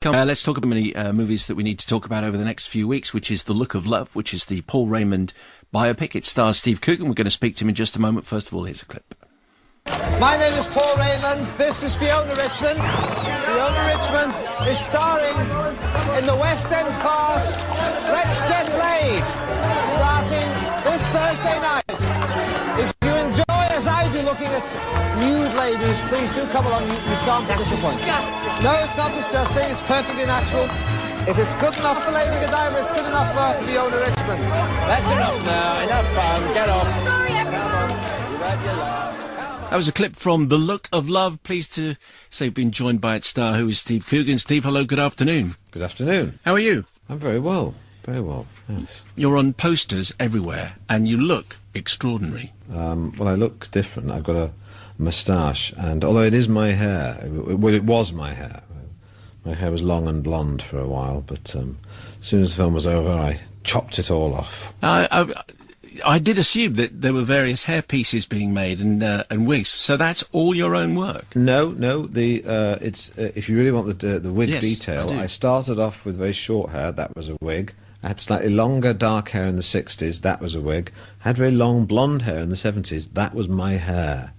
Let's talk about many movies that we need to talk about over the next few weeks, which is The Look of Love, which is the Paul Raymond biopic. It stars Steve Coogan. We're going to speak to him in just a moment. First of all, here's a clip. My name is Paul Raymond. This is Fiona Richmond. Fiona Richmond is starring in the West End farce Let's Get Laid, starting this Thursday night. If you enjoy, as I do, looking at nude ladies, please do come along. You shan't be disappointed. No, it's not disgusting. It's perfectly natural. If it's good enough for Lady Godiva, it's good enough for Fiona Richmond. That's enough now. Enough fun. Get off. Sorry, everyone. You've had your laughs. That was a clip from The Look of Love. Pleased to say we've been joined by its star, who is Steve Coogan. Steve, hello, good afternoon. Good afternoon. How are you? I'm very well. Very well, yes. You're on posters everywhere, and you look extraordinary. Well, I look different. I've got a moustache, and although it is my hair, well, it was my hair. My hair was long and blonde for a while, but as soon as the film was over, I chopped it all off. I did assume that there were various hair pieces being made and wigs. So that's all your own work? No. It's if you really want the wig detail, I started off with very short hair. That was a wig. I had slightly longer dark hair in the 60s. That was a wig. I had very long blonde hair in the 70s. That was my hair.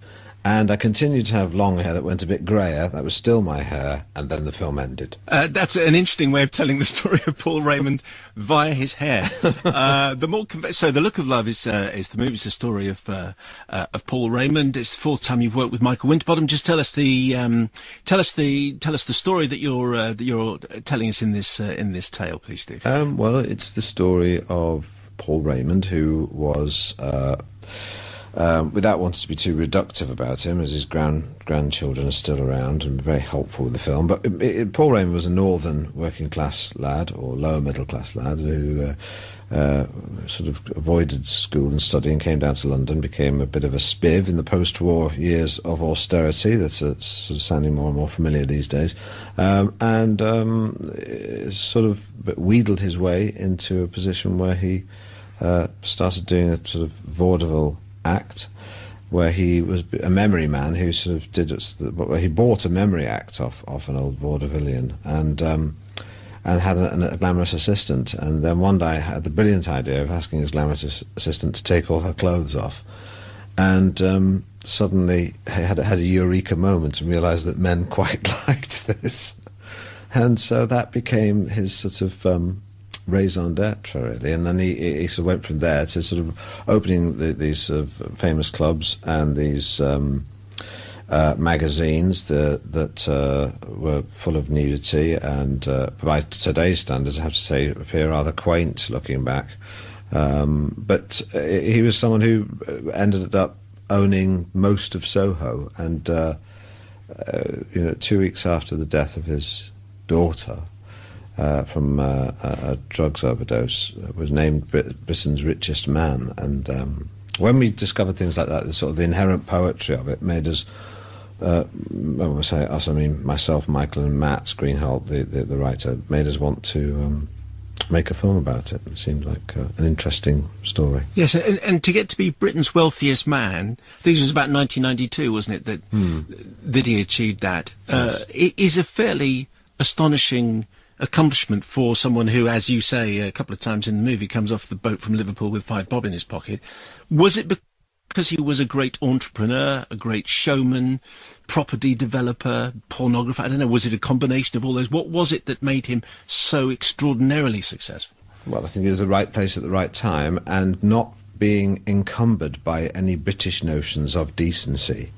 And I continued to have long hair that went a bit greyer. That was still my hair, and then the film ended. That's an interesting way of telling the story of Paul Raymond via his hair. So The Look of Love is the movie. It's the story of Paul Raymond. It's the fourth time you've worked with Michael Winterbottom. Just tell us the story that you're telling us in this tale, please, Steve. Well, it's the story of Paul Raymond, who was. Without wanting to be too reductive about him, as his grandchildren are still around and very helpful with the film, but Paul Raymond was a northern working-class lad, or lower-middle-class lad, who sort of avoided school and study and came down to London, became a bit of a spiv in the post-war years of austerity that's sort of sounding more and more familiar these days, and sort of wheedled his way into a position where he started doing a sort of vaudeville act, where he was a memory man who sort of where he bought a memory act off an old vaudevillian and had a glamorous assistant, and then one day I had the brilliant idea of asking his glamorous assistant to take all her clothes off, and suddenly he had a eureka moment and realised that men quite liked this, and so that became his sort of raison d'etre, really, and then he sort of went from there to sort of opening these sort of famous clubs and these magazines that were full of nudity and by today's standards, I have to say, appear rather quaint looking back. But he was someone who ended up owning most of Soho, and 2 weeks after the death of his daughter, from a drugs overdose, was named Britain's richest man. And when we discovered things like that, the sort of the inherent poetry of it made us, when I say us, I mean myself, Michael and Matt Greenhalgh, the writer, made us want to make a film about it. It seemed like an interesting story. Yes, and to get to be Britain's wealthiest man, this was about 1992, wasn't it, that he achieved that? Yes. It is a fairly astonishing accomplishment for someone who, as you say a couple of times in the movie, comes off the boat from Liverpool with 5 bob in his pocket. Was it because he was a great entrepreneur, a great showman, property developer, pornographer? I don't know, was it a combination of all those? What was it that made him so extraordinarily successful? Well, I think he was the right place at the right time, and not being encumbered by any British notions of decency,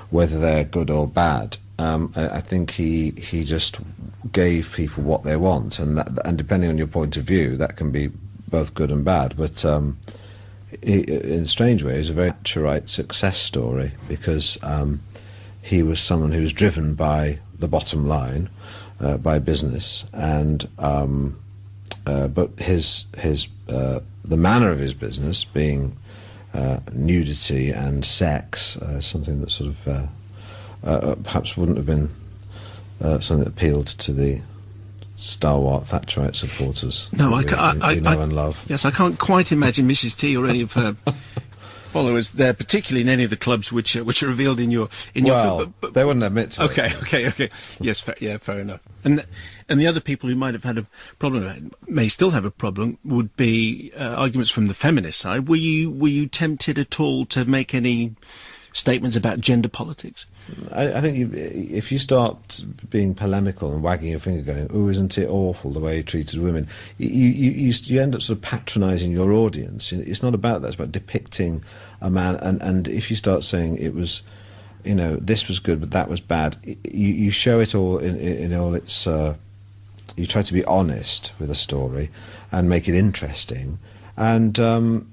whether they're good or bad. I think he just gave people what they want, and depending on your point of view, that can be both good and bad. But in a strange way, it's a very Thatcherite success story, because he was someone who was driven by the bottom line, by business, and but the manner of his business being nudity and sex, something that sort of perhaps wouldn't have been something that appealed to the stalwart Thatcherite supporters. No, I know and love. Yes, I can't quite imagine Mrs. T or any of her followers there, particularly in any of the clubs which are revealed in your film. But they wouldn't admit to it. Okay. Yes, fair enough. And the other people who might have had a problem, may still have a problem, would be arguments from the feminist side. Were you tempted at all to make any statements about gender politics? I think if you start being polemical and wagging your finger going, oh, isn't it awful the way he treated women, you end up sort of patronising your audience. It's not about that, it's about depicting a man, and if you start saying it was, this was good but that was bad, you show it all in all its, you try to be honest with a story and make it interesting. And within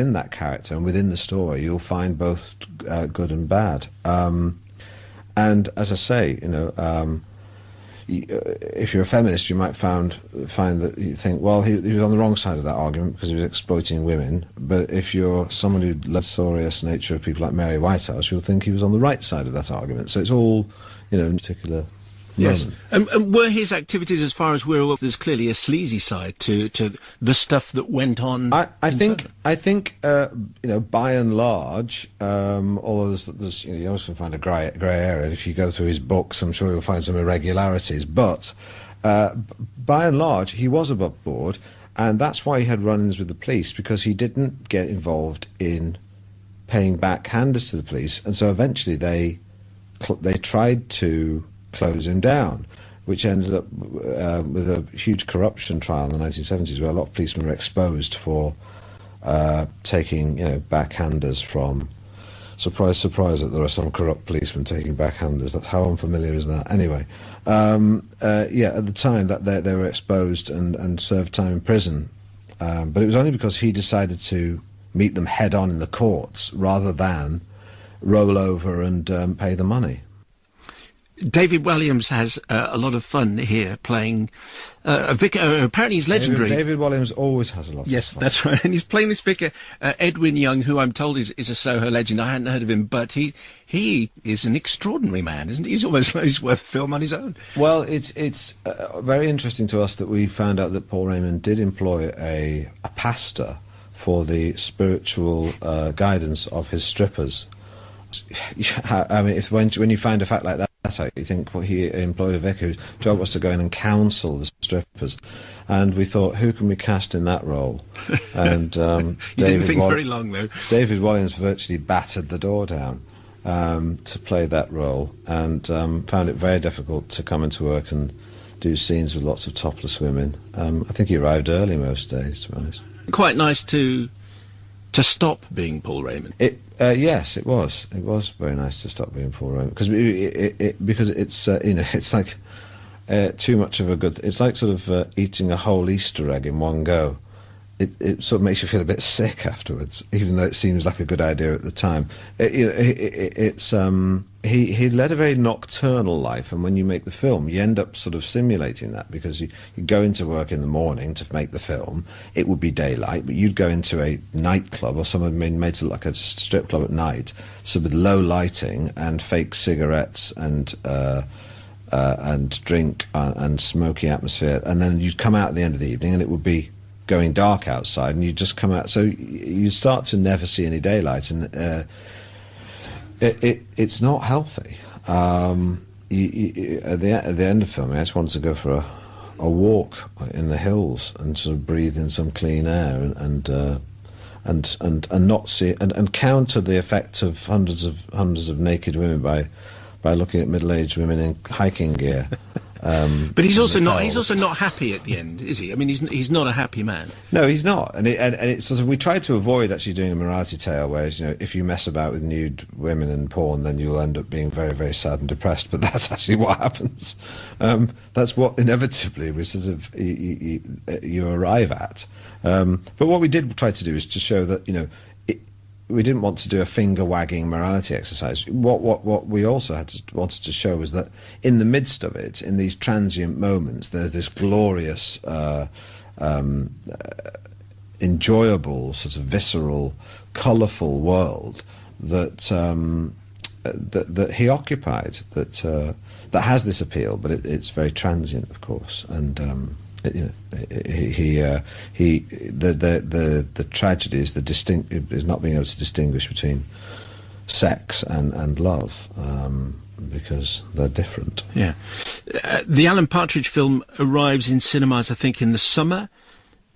that character and within the story, you'll find both good and bad. And as I say, if you're a feminist, you might find that you think, well, he was on the wrong side of that argument because he was exploiting women. But if you're someone who loves the sororious nature of people like Mary Whitehouse, you'll think he was on the right side of that argument. So it's all, in particular. Yes, and were his activities, as far as we're aware, there's clearly a sleazy side to the stuff that went on. I think by and large, although there's you always find a grey area. If you go through his books, I'm sure you'll find some irregularities. But by and large, he was above board, and that's why he had run-ins with the police, because he didn't get involved in paying backhanders to the police, and so eventually they tried to close him down, which ended up with a huge corruption trial in the 1970s, where a lot of policemen were exposed for taking, backhanders from. Surprise, surprise, that there are some corrupt policemen taking backhanders. That's how unfamiliar is that? Anyway, at the time that they were exposed and served time in prison, but it was only because he decided to meet them head on in the courts rather than roll over and pay the money. David Walliams has a lot of fun here playing a vicar. Apparently he's legendary. David Walliams always has a lot of fun. Yes, that's right. And he's playing this vicar, Edwin Young, who I'm told is a Soho legend. I hadn't heard of him, but he is an extraordinary man, isn't he? He's almost he's worth a film on his own. Well, it's very interesting to us that we found out that Paul Raymond did employ a pastor for the spiritual guidance of his strippers. I mean, when you find a fact like that out, you think, well, he employed a vicar whose job was to go in and counsel the strippers, and we thought, who can we cast in that role? And didn't think very long, though. David Walliams virtually battered the door down to play that role, and found it very difficult to come into work and do scenes with lots of topless women. I think he arrived early most days, to be honest. Quite nice to stop being Paul Raymond. Yes, it was. It was very nice to stop being Paul Raymond, because it's it's like too much of a good. It's like sort of eating a whole Easter egg in one go. It sort of makes you feel a bit sick afterwards, even though it seems like a good idea at the time. He led a very nocturnal life, and when you make the film, you end up sort of simulating that, because you go into work in the morning to make the film. It would be daylight, but you'd go into a nightclub or someone made to like a strip club at night, so with low lighting and fake cigarettes and drink and smoky atmosphere, and then you'd come out at the end of the evening and it would be going dark outside, and you just come out, so you start to never see any daylight, and it's not healthy. At the end of filming, I just wanted to go for a walk in the hills and sort of breathe in some clean air and not see and counter the effect of hundreds of naked women by looking at middle-aged women in hiking gear. But he's also not happy at the end, is he? I mean, he's not a happy man. No, he's not. And it's sort of, we tried to avoid actually doing a morality tale, whereas, if you mess about with nude women and porn, then you'll end up being very, very sad and depressed. But that's actually what happens. That's what inevitably we sort of you arrive at. But what we did try to do is to show that we didn't want to do a finger-wagging morality exercise. What we also wanted to show was that in the midst of it, in these transient moments, there's this glorious, enjoyable, sort of visceral, colourful world that that he occupied. That has this appeal, but it's very transient, of course. And the tragedy is is not being able to distinguish between sex and love, because they're different. Yeah. The Alan Partridge film arrives in cinemas, I think, in the summer.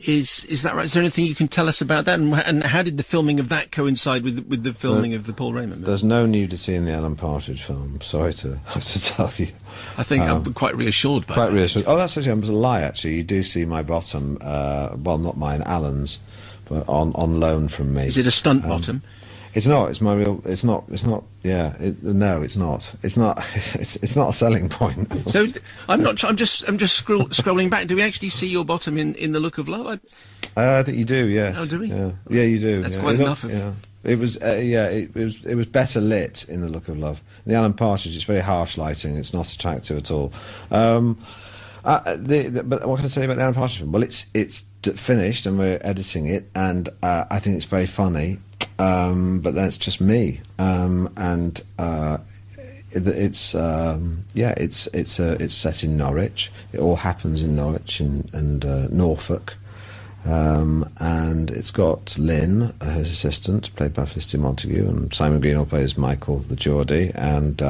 Is that right? Is there anything you can tell us about that? And how did the filming of that coincide with the filming of the Paul Raymond movie? There's no nudity in the Alan Partridge film. Sorry to have to tell you. I think I'm quite reassured by that. Quite reassured. Oh, that's actually a lie, actually. You do see my bottom, well, not mine, Alan's, but on loan from me. Is it a stunt bottom? It's not. It's my real. It's not. Yeah. No, it's not. It's not. It's not a selling point. So I'm not. I'm just scrolling back. Do we actually see your bottom in The Look of Love? I think you do. Yes. Oh, do we? Yeah, you do. That's quite enough. It was. It was better lit in The Look of Love. In the Alan Partridge, it's very harsh lighting. It's not attractive at all. But what can I say about the Alan Partridge film? Well, it's finished and we're editing it, and I think it's very funny. But that's just me, it's set in Norwich. It all happens in Norwich and Norfolk, and it's got Lynn, his assistant, played by Felicity Montague, and Simon Greenall plays Michael the Geordie, and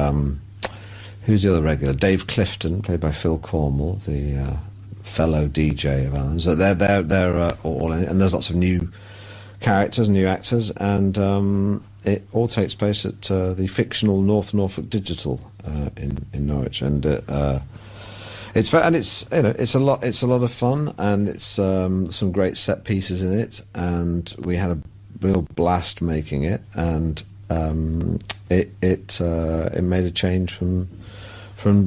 who's the other regular? Dave Clifton, played by Phil Cornwall, the fellow DJ of Alan's. So they're all in it, and there's lots of new characters, new actors, and it all takes place at the fictional North Norfolk Digital in Norwich, and it's a lot of fun, and it's some great set pieces in it, and we had a real blast making it, and it made a change from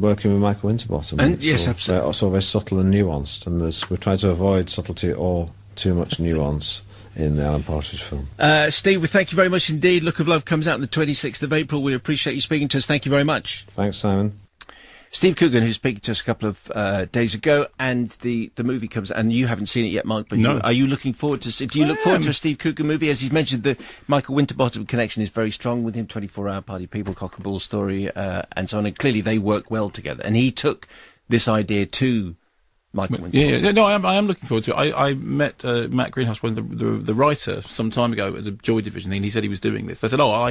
working with Michael Winterbottom. And yes, absolutely, also very subtle and nuanced, and we've tried to avoid subtlety or too much nuance in the Alan Partridge film. Steve, we thank you very much indeed. Look of Love comes out on the 26th of April. We appreciate you speaking to us. Thank you very much. Thanks, Simon. Steve Coogan, who's speaking to us a couple of days ago, and the movie comes, and you haven't seen it yet, Mark, but no. Are you looking forward to? Do you look forward to a Steve Coogan movie? As he's mentioned, the Michael Winterbottom connection is very strong with him. 24-Hour Party People, Cock and Bull Story, and so on. And clearly, they work well together. And he took this idea to Michael Winterbottom. Yeah, no, I am looking forward to it. I met Matt Greenhouse, the writer, some time ago at the Joy Division thing, and he said he was doing this. I said, I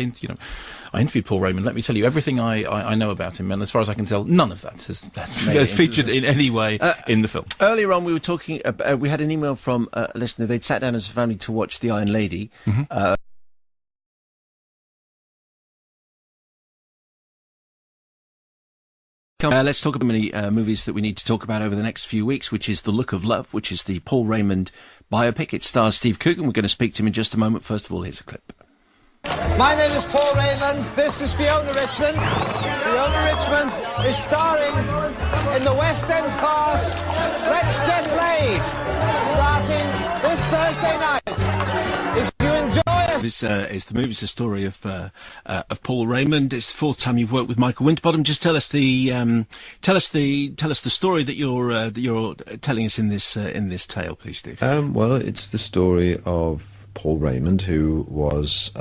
interviewed Paul Raymond. Let me tell you everything I know about him, and as far as I can tell, none of that has featured in any way in the film. Earlier on, we were talking. We had an email from a listener. They'd sat down as a family to watch The Iron Lady. Mm-hmm. Let's talk about many movies that we need to talk about over the next few weeks, which is The Look of Love, which is the Paul Raymond biopic. It stars Steve Coogan. We're going to speak to him in just a moment. First of all, here's a clip. My name is Paul Raymond. This is Fiona Richmond. Fiona Richmond is starring in the West End farce Let's Get Laid, starting this Thursday night. If you enjoy it... It's the movie. It's the story of Paul Raymond. It's the fourth time you've worked with Michael Winterbottom. Just tell us the story that you're telling us in this tale, please, Steve. Well, it's the story of Paul Raymond, who was,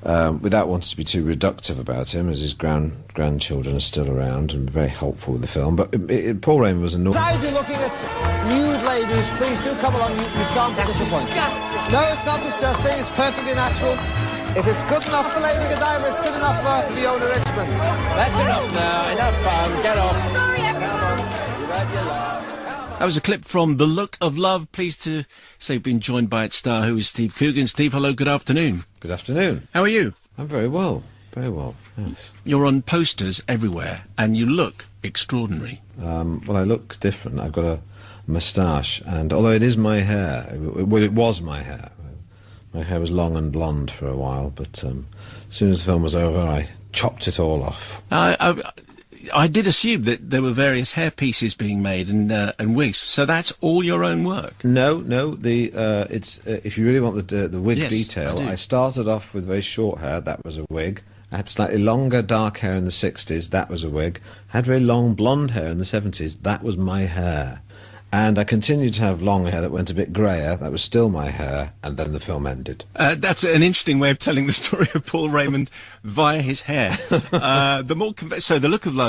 without wanting to be too reductive about him, as his grandchildren are still around and very helpful with the film, but Paul Raymond was a... Besides you looking at nude ladies, please do come along. You shan't be disappointed. No, it's not disgusting. It's perfectly natural. If it's good enough for Lady Godiva, it's good enough for Fiona Richmond. That's enough now. Enough fun. Get off. Sorry, everyone. Come on. You've had your laughs. That was a clip from The Look of Love. Pleased to say we've been joined by its star, who is Steve Coogan. Steve, hello, good afternoon. Good afternoon. How are you? I'm very well. Very well, yes. You're on posters everywhere, and you look extraordinary. Well, I look different. I've got a moustache, and although it is my hair, well, it was my hair. My hair was long and blonde for a while, but as soon as the film was over, I chopped it all off. I did assume that there were various hair pieces being made and wigs. So that's all your own work? No. It's if you really want the wig detail, I started off with very short hair. That was a wig. I had slightly longer dark hair in the 60s. That was a wig. I had very long blonde hair in the 70s. That was my hair. And I continued to have long hair that went a bit greyer. That was still my hair, and then the film ended. That's an interesting way of telling the story of Paul Raymond via his hair. So The Look of Love